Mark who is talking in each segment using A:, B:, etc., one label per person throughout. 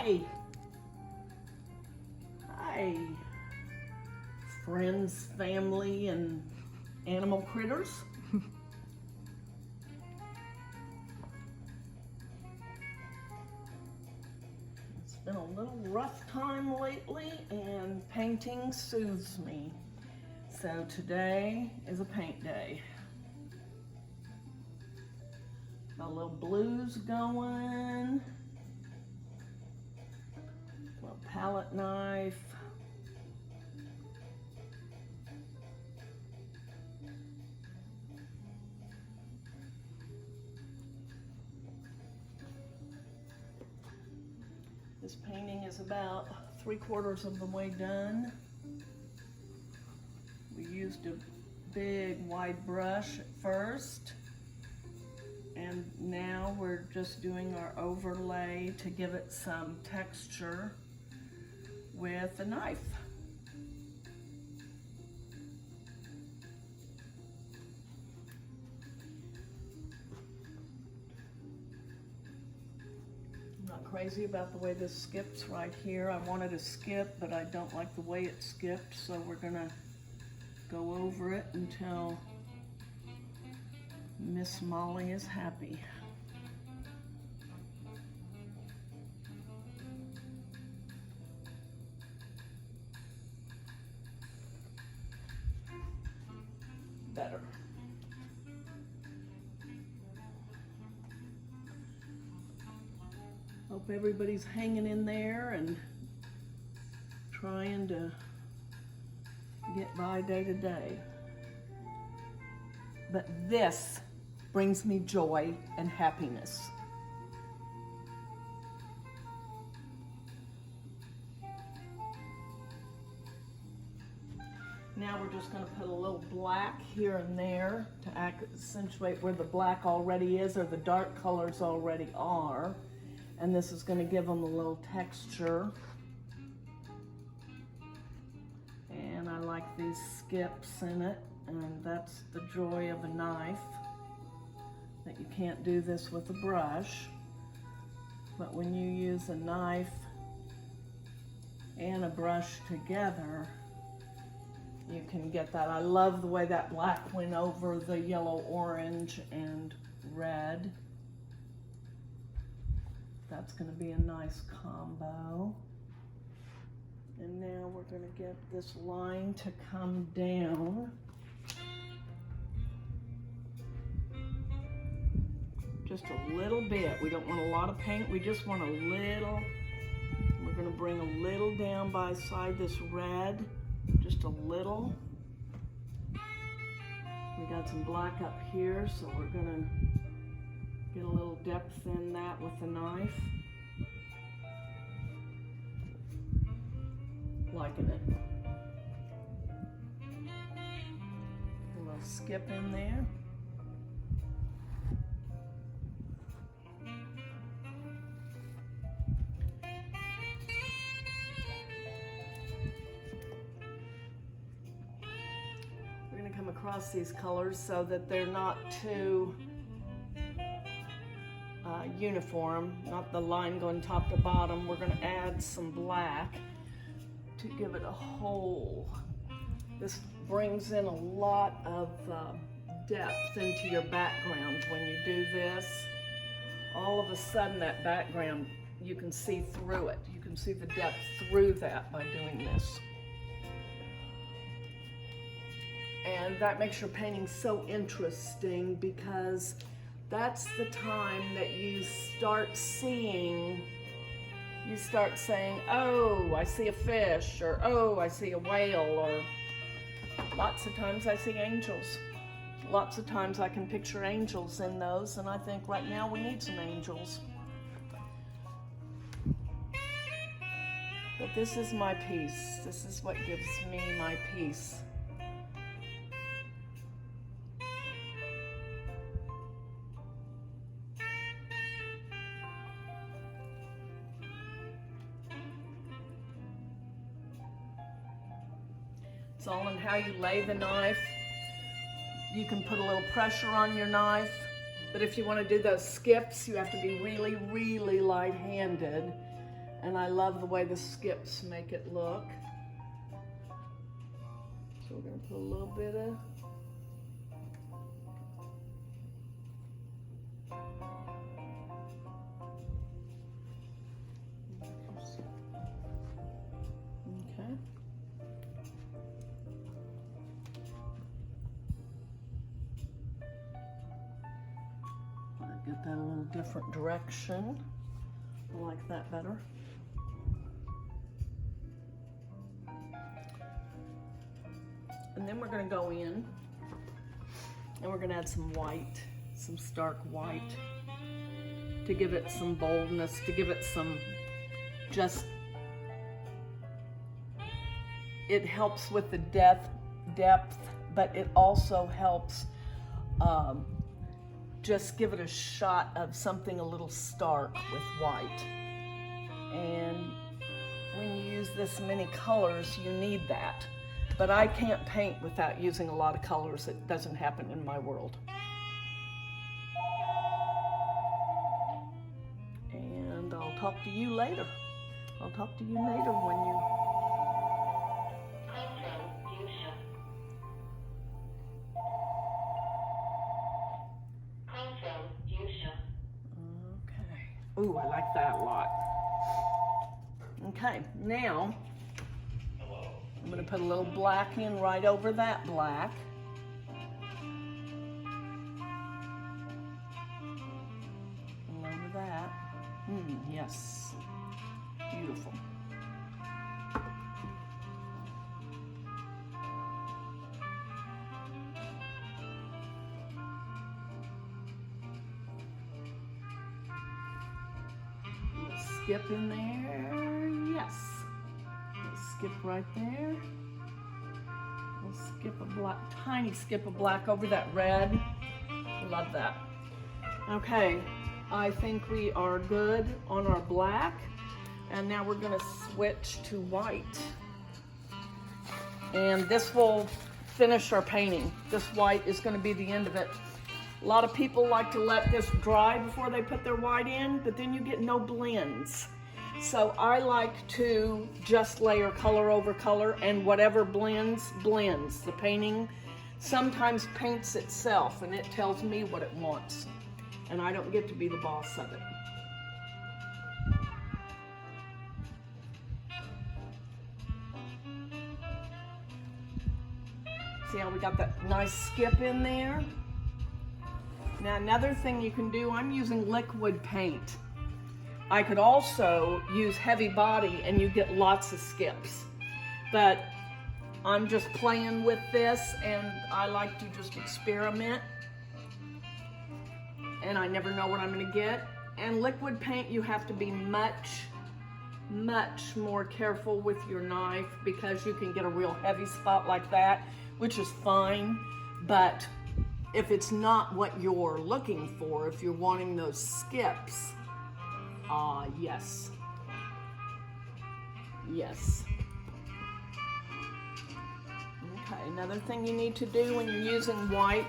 A: Hi. Hi, friends, family, and animal critters. It's been a little rough time lately, and painting soothes me. So today is a paint day. Got a little blues going. Little palette knife. This painting is about 3/4 of the way done. We used a big wide brush at first, and now we're just doing our overlay to give it some texture with a knife. I'm not crazy about the way this skips right here. I wanted to skip, but I don't like the way it skipped, so we're gonna go over it until Miss Molly is happy. Better. Hope everybody's hanging in there and trying to get by day to day. But this brings me joy and happiness. Now we're just going to put a little black here and there to accentuate where the black already is or the dark colors already are. And this is going to give them a little texture. And I like these skips in it, and that's the joy of a knife, that you can't do this with a brush. But when you use a knife and a brush together, you can get that. I love the way that black went over the yellow, orange, and red. That's going to be a nice combo. And now we're going to get this line to come down. Just a little bit. We don't want a lot of paint. We just want a little. We're going to bring a little down by side this red. Just a little. We got some black up here, so we're going to get a little depth in that with the knife. Liking it. A little skip in there. We're going to come across these colors so that they're not too uniform, not the line going top to bottom. We're going to add some black to give it a whole. This brings in a lot of depth into your background when you do this. All of a sudden that background, you can see through it. You can see the depth through that by doing this. And that makes your painting so interesting, because that's the time that you start seeing, you start saying, oh, I see a fish, or oh, I see a whale, or lots of times I see angels. Lots of times I can picture angels in those, and I think right now we need some angels. But this is my peace. This is what gives me my peace. It's all in how you lay the knife. You can put a little pressure on your knife, but if you want to do those skips, you have to be really, really light-handed. And I love the way the skips make it look. So we're going to put a little bit of okay. Get that a little different direction. I like that better. And then we're going to go in and we're going to add some white, some stark white, to give it some boldness, to give it some it helps with the depth, but it also helps just give it a shot of something a little stark with white. And when you use this many colors, you need that. But I can't paint without using a lot of colors. It doesn't happen in my world. And I'll talk to you later. I'll talk to you later when you... Okay. Ooh, I like that a lot. Okay, now I'm going to put a little black in right over that black. All over that. Yes. Beautiful. Skip in there, yes. Let's skip right there. We'll skip a black, tiny skip of black over that red. Love that. Okay, I think we are good on our black. And now we're gonna switch to white. And this will finish our painting. This white is gonna be the end of it. A lot of people like to let this dry before they put their white in, but then you get no blends. So I like to just layer color over color, and whatever blends, blends. The painting sometimes paints itself, and it tells me what it wants. And I don't get to be the boss of it. See how we got that nice skip in there? Now another thing you can do, I'm using liquid paint. I could also use heavy body and you get lots of skips. But I'm just playing with this and I like to just experiment. And I never know what I'm gonna get. And liquid paint, you have to be much more careful with your knife because you can get a real heavy spot like that, which is fine, but if it's not what you're looking for, if you're wanting those skips, yes. Yes. Okay, another thing you need to do when you're using white,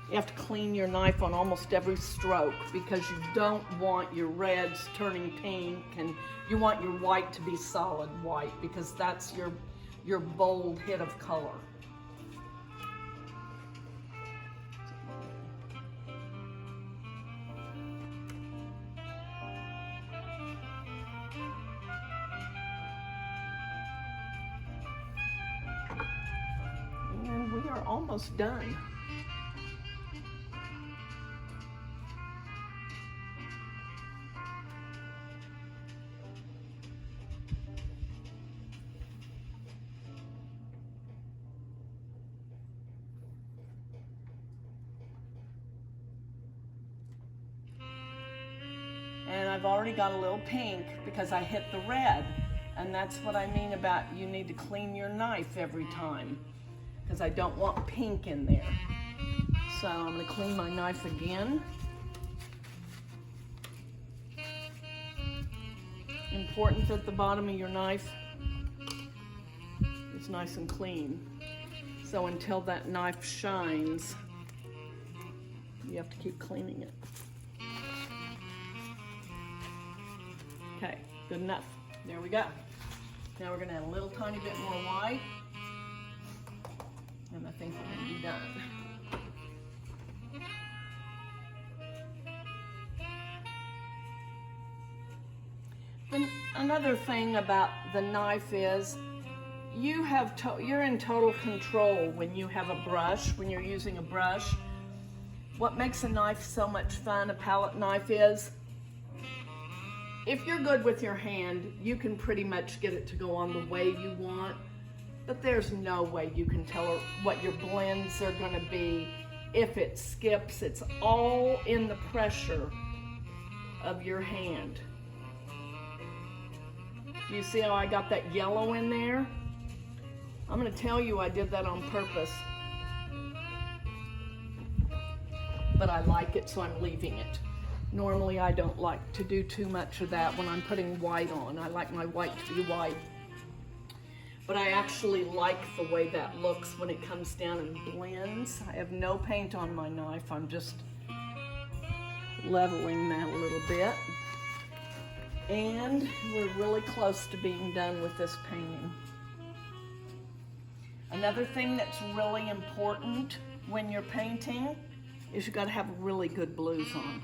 A: you have to clean your knife on almost every stroke because you don't want your reds turning pink and you want your white to be solid white because that's your bold hit of color. And we are almost done. And I've already got a little pink because I hit the red. And that's what I mean about you need to clean your knife every time because I don't want pink in there. So I'm going to clean my knife again. Important that the bottom of your knife is nice and clean. So until that knife shines, you have to keep cleaning it. Okay. Good enough. There we go. Now we're gonna add a little tiny bit more white. And I think we're gonna be done. Then another thing about the knife is you're in total control when you have a brush, when you're using a brush. What makes a knife so much fun, a palette knife, is if you're good with your hand, you can pretty much get it to go on the way you want, but there's no way you can tell what your blends are gonna be if it skips. It's all in the pressure of your hand. Do you see how I got that yellow in there? I'm gonna tell you I did that on purpose. But I like it, so I'm leaving it. Normally I don't like to do too much of that when I'm putting white on. I like my white to be white. But I actually like the way that looks when it comes down and blends. I have no paint on my knife. I'm just leveling that a little bit. And we're really close to being done with this painting. Another thing that's really important when you're painting is you gotta have really good blues on.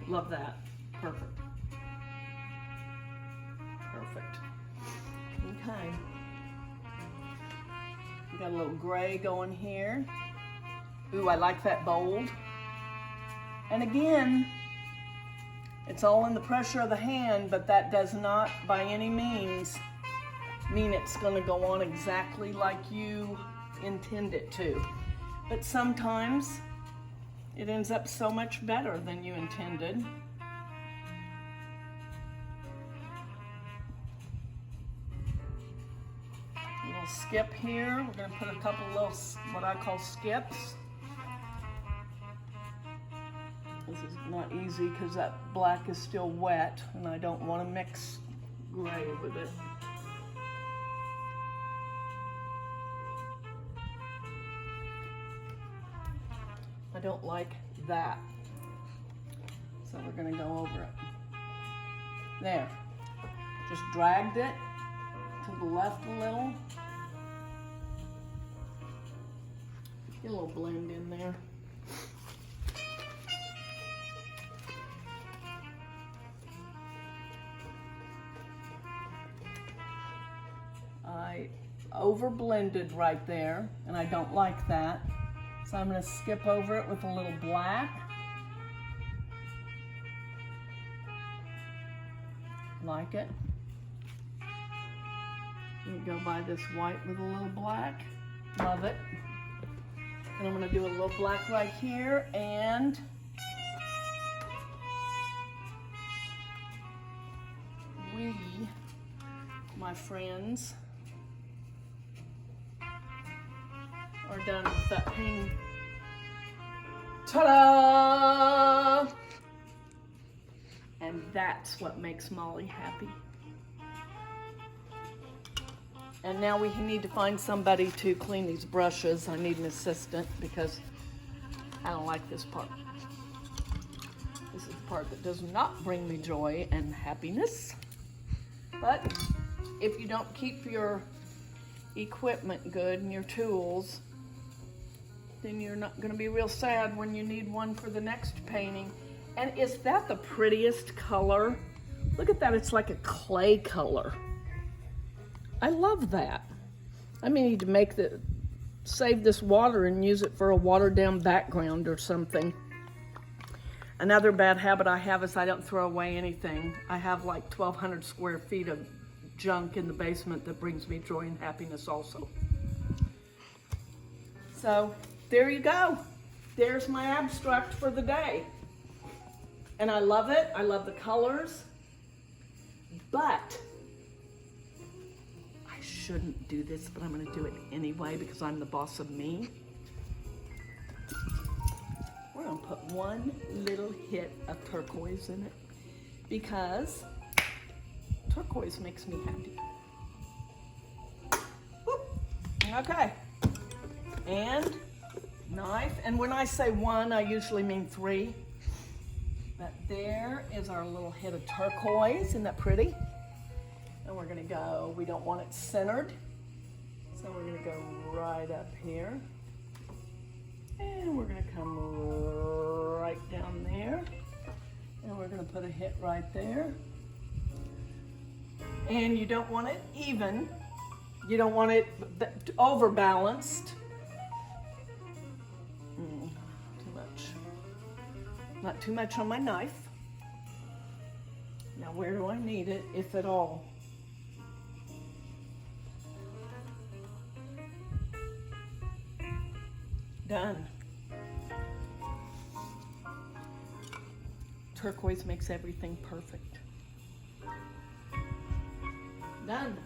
A: Love that. Perfect. Perfect. Okay. We got a little gray going here. Ooh, I like that bold. And again, it's all in the pressure of the hand, but that does not by any means mean it's going to go on exactly like you intend it to. But sometimes it ends up so much better than you intended. A little skip here. We're going to put a couple little, what I call skips. This is not easy because that black is still wet and I don't want to mix gray with it. I don't like that. So we're gonna go over it. There. Just dragged it to the left a little. Get a little blend in there. I over blended right there and I don't like that. So I'm going to skip over it with a little black. Like it. Let me go by this white with a little black. Love it. And I'm going to do a little black right here, and we, my friends, are done with that painting. Ta-da! And that's what makes Molly happy. And now we need to find somebody to clean these brushes. I need an assistant because I don't like this part. This is the part that does not bring me joy and happiness. But if you don't keep your equipment good and your tools, then you're not going to be real sad when you need one for the next painting. And is that the prettiest color? Look at that, it's like a clay color. I love that. I may need to save this water and use it for a watered down background or something. Another bad habit I have is I don't throw away anything. I have like 1,200 square feet of junk in the basement that brings me joy and happiness also. So there you go. There's my abstract for the day. And I love it. I love the colors. But I shouldn't do this, but I'm going to do it anyway because I'm the boss of me. We're going to put one little hit of turquoise in it. because turquoise makes me happy. Whoop. Okay, and knife, and when I say one, I usually mean three. But there is our little hit of turquoise. Isn't that pretty? And we're gonna go, we don't want it centered, so we're gonna go right up here. And we're gonna come right down there. And we're gonna put a hit right there. And you don't want it even. You don't want it overbalanced. Too much. Not too much on my knife. Now where do I need it, if at all? Done. Turquoise makes everything perfect. Done.